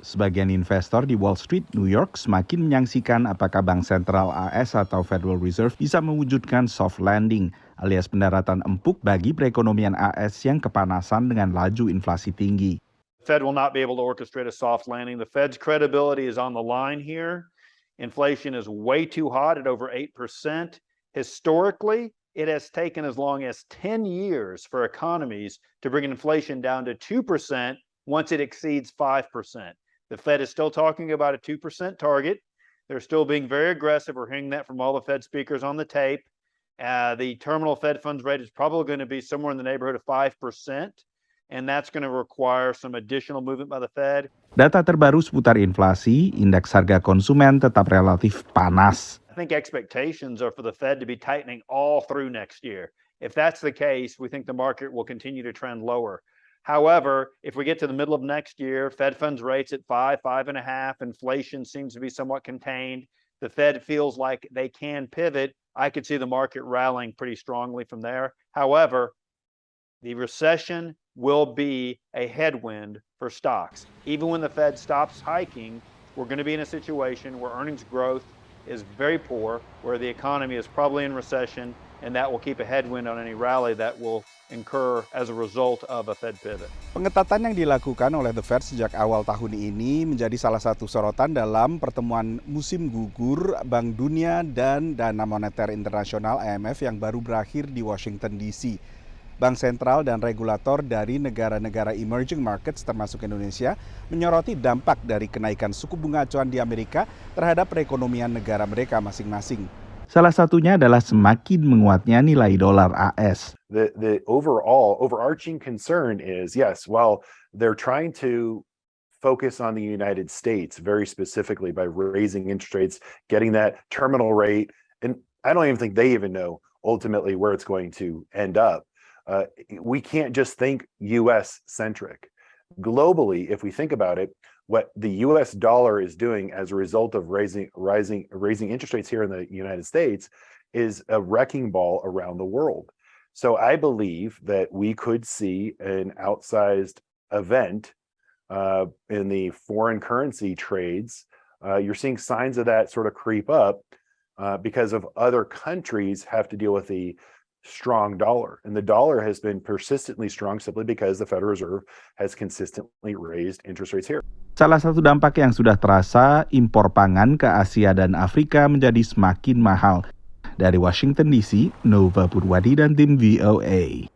Sebagian investor di Wall Street, New York semakin menyaksikan apakah Bank Sentral AS atau Federal Reserve bisa mewujudkan soft landing alias pendaratan empuk bagi perekonomian AS yang kepanasan dengan laju inflasi tinggi. The Fed will not be able to orchestrate a soft landing. The Fed's credibility is on the line here. Inflation is way too hot at over 8%. Historically, it has taken as long as 10 years for economies to bring inflation down to 2% once it exceeds 5%. The Fed is still talking about a 2% target. They're still being very aggressive. We're hearing that from all the Fed speakers on the tape. The terminal Fed funds rate is probably going to be somewhere in the neighborhood of 5%, and that's going to require some additional movement by the Fed. Data terbaru seputar inflasi, indeks harga konsumen tetap relatif panas. I think expectations are for the Fed to be tightening all through next year. If that's the case, we think the market will continue to trend lower. However, if we get to the middle of next year, Fed funds rates at 5.5, inflation seems to be somewhat contained. The Fed feels like they can pivot. I could see the market rallying pretty strongly from there. However, the recession will be a headwind for stocks. Even when the Fed stops hiking, we're going to be in a situation where earnings growth is very poor, where the economy is probably in recession, and that will keep a headwind on any rally that will incur as a result of a Fed pivot. Pengetatan yang dilakukan oleh The Fed sejak awal tahun ini menjadi salah satu sorotan dalam pertemuan musim gugur Bank Dunia dan Dana Moneter Internasional IMF yang baru berakhir di Washington DC. Bank sentral dan regulator dari negara-negara emerging markets termasuk Indonesia menyoroti dampak dari kenaikan suku bunga acuan di Amerika terhadap perekonomian negara mereka masing-masing. Salah satunya adalah semakin menguatnya nilai dolar AS. The overall overarching concern is, yes, while they're trying to focus on the United States very specifically by raising interest rates, getting that terminal rate, and I don't even think they even know ultimately where it's going to end up. We can't just think U.S.-centric. Globally, if we think about it, what the U.S. dollar is doing as a result of raising interest rates here in the United States is a wrecking ball around the world. So I believe that we could see an outsized event in the foreign currency trades. You're seeing signs of that sort of creep up because of other countries have to deal with the strong dollar. And the dollar has been persistently strong simply because the Federal Reserve has consistently raised interest rates here. Salah satu dampak yang sudah terasa, impor pangan ke Asia dan Afrika menjadi semakin mahal. Dari Washington DC, Nova Purwadi dan tim VOA.